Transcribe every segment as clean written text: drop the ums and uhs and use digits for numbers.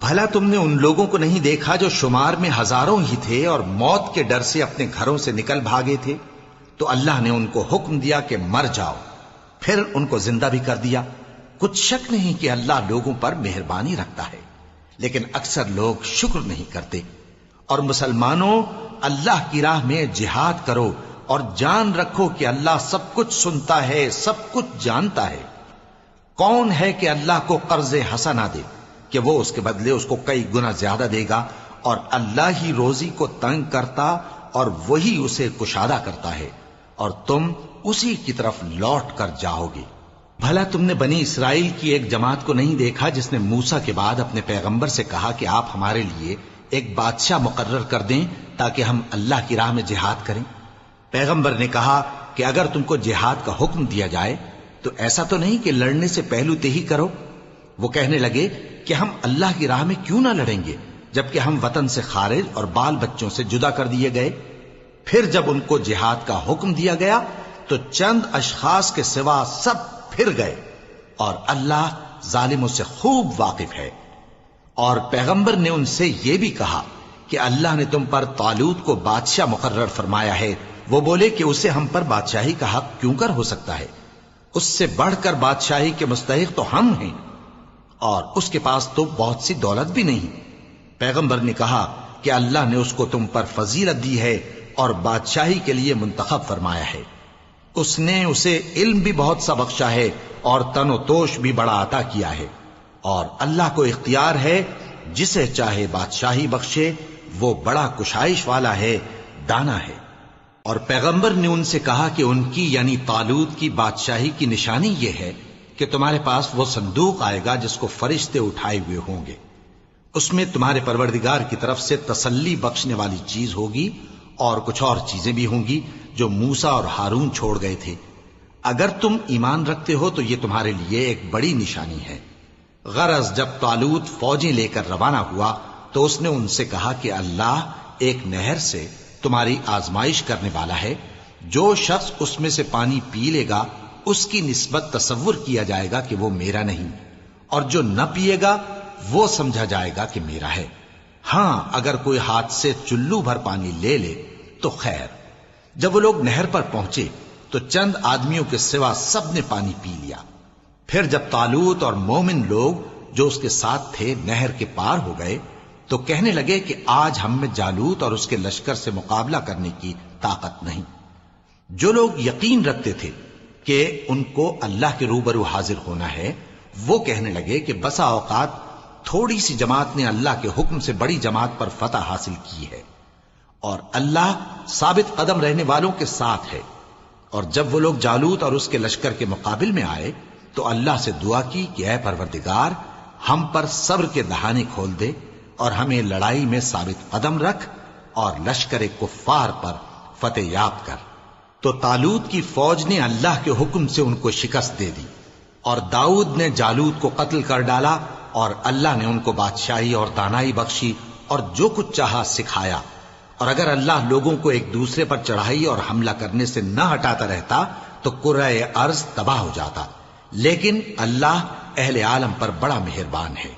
بھلا تم نے ان لوگوں کو نہیں دیکھا جو شمار میں ہزاروں ہی تھے اور موت کے ڈر سے اپنے گھروں سے نکل بھاگے تھے؟ تو اللہ نے ان کو حکم دیا کہ مر جاؤ، پھر ان کو زندہ بھی کر دیا۔ کچھ شک نہیں کہ اللہ لوگوں پر مہربانی رکھتا ہے، لیکن اکثر لوگ شکر نہیں کرتے۔ اور مسلمانوں، اللہ کی راہ میں جہاد کرو اور جان رکھو کہ اللہ سب کچھ سنتا ہے، سب کچھ جانتا ہے۔ کون ہے کہ اللہ کو قرض حسنہ دے کہ وہ اس کے بدلے اس کو کئی گنا زیادہ دے گا؟ اور اللہ ہی روزی کو تنگ کرتا اور وہی اسے کشادہ کرتا ہے، اور تم اسی کی طرف لوٹ کر جاؤ گے۔ بھلا تم نے بنی اسرائیل کی ایک جماعت کو نہیں دیکھا جس نے موسیٰ کے بعد اپنے پیغمبر سے کہا کہ آپ ہمارے لیے ایک بادشاہ مقرر کر دیں تاکہ ہم اللہ کی راہ میں جہاد کریں؟ پیغمبر نے کہا کہ اگر تم کو جہاد کا حکم دیا جائے تو ایسا تو نہیں کہ لڑنے سے پہلو تہی کرو۔ وہ کہنے لگے کہ ہم اللہ کی راہ میں کیوں نہ لڑیں گے جبکہ ہم وطن سے خارج اور بال بچوں سے جدا کر دیے گئے۔ پھر جب ان کو جہاد کا حکم دیا گیا تو چند اشخاص کے سوا سب پھر گئے، اور اللہ ظالموں سے خوب واقف ہے۔ اور پیغمبر نے ان سے یہ بھی کہا کہ اللہ نے تم پر طالوت کو بادشاہ مقرر فرمایا ہے۔ وہ بولے کہ اسے ہم پر بادشاہی کا حق کیوں کر ہو سکتا ہے؟ اس سے بڑھ کر بادشاہی کے مستحق تو ہم ہیں، اور اس کے پاس تو بہت سی دولت بھی نہیں۔ پیغمبر نے کہا کہ اللہ نے اس کو تم پر فضیلت دی ہے اور بادشاہی کے لیے منتخب فرمایا ہے۔ اس نے اسے علم بھی بہت سا بخشا ہے اور تن و توش بھی بڑا عطا کیا ہے، اور اللہ کو اختیار ہے جسے چاہے بادشاہی بخشے، وہ بڑا کشائش والا ہے، دانا ہے۔ اور پیغمبر نے ان سے کہا کہ ان کی یعنی طالوت کی بادشاہی کی نشانی یہ ہے کہ تمہارے پاس وہ صندوق آئے گا جس کو فرشتے اٹھائے ہوئے ہوں گے۔ اس میں تمہارے پروردگار کی طرف سے تسلی بخشنے والی چیز ہوگی، اور کچھ اور چیزیں بھی ہوں گی جو موسیٰ اور ہارون چھوڑ گئے تھے۔ اگر تم ایمان رکھتے ہو تو یہ تمہارے لیے ایک بڑی نشانی ہے۔ غرض جب طالوت فوجیں لے کر روانہ ہوا تو اس نے ان سے کہا کہ اللہ ایک نہر سے تمہاری آزمائش کرنے والا ہے۔ جو شخص اس میں سے پانی پی لے گا اس کی نسبت تصور کیا جائے گا کہ وہ میرا نہیں، اور جو نہ پیے گا وہ سمجھا جائے گا کہ میرا ہے۔ ہاں اگر کوئی ہاتھ سے چلو بھر پانی لے لے تو خیر۔ جب وہ لوگ نہر پر پہنچے تو چند آدمیوں کے سوا سب نے پانی پی لیا۔ پھر جب طالوت اور مومن لوگ جو اس کے ساتھ تھے نہر کے پار ہو گئے تو کہنے لگے کہ آج ہم میں جالوت اور اس کے لشکر سے مقابلہ کرنے کی طاقت نہیں۔ جو لوگ یقین رکھتے تھے کہ ان کو اللہ کے روبرو حاضر ہونا ہے، وہ کہنے لگے کہ بسا اوقات تھوڑی سی جماعت نے اللہ کے حکم سے بڑی جماعت پر فتح حاصل کی ہے، اور اللہ ثابت قدم رہنے والوں کے ساتھ ہے۔ اور جب وہ لوگ جالوت اور اس کے لشکر کے مقابل میں آئے تو اللہ سے دعا کی کہ اے پروردگار، ہم پر صبر کے دہانے کھول دے اور ہمیں لڑائی میں ثابت قدم رکھ اور لشکر کفار پر فتح یاب کر۔ تو طالوت کی فوج نے اللہ کے حکم سے ان کو شکست دے دی، اور داؤد نے جالوت کو قتل کر ڈالا، اور اللہ نے ان کو بادشاہی اور دانائی بخشی اور جو کچھ چاہا سکھایا۔ اور اگر اللہ لوگوں کو ایک دوسرے پر چڑھائی اور حملہ کرنے سے نہ ہٹاتا رہتا تو کرۂ ارض تباہ ہو جاتا، لیکن اللہ اہل عالم پر بڑا مہربان ہے۔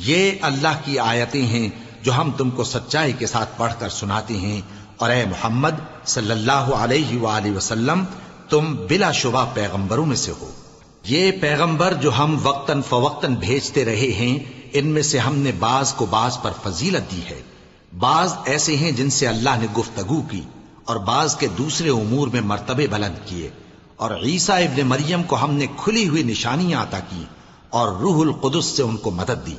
یہ اللہ کی آیتیں ہیں جو ہم تم کو سچائی کے ساتھ پڑھ کر سناتے ہیں، اور اے محمد صلی اللہ علیہ وآلہ وسلم، تم بلا شبہ پیغمبروں میں سے ہو۔ یہ پیغمبر جو ہم وقتاً فوقتاً بھیجتے رہے ہیں، ان میں سے ہم نے بعض کو بعض پر فضیلت دی ہے۔ بعض ایسے ہیں جن سے اللہ نے گفتگو کی، اور بعض کے دوسرے امور میں مرتبے بلند کیے۔ اور عیسیٰ ابن مریم کو ہم نے کھلی ہوئی نشانیاں عطا کی اور روح القدس سے ان کو مدد دی،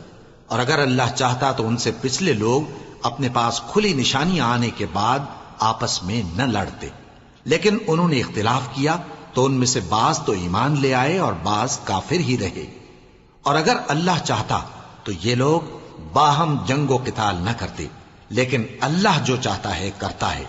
اور اگر اللہ چاہتا تو ان سے پچھلے لوگ اپنے پاس کھلی نشانیاں آنے کے بعد آپس میں نہ لڑتے، لیکن انہوں نے اختلاف کیا تو ان میں سے بعض تو ایمان لے آئے اور بعض کافر ہی رہے۔ اور اگر اللہ چاہتا تو یہ لوگ باہم جنگ و قتال نہ کرتے، لیکن اللہ جو چاہتا ہے کرتا ہے۔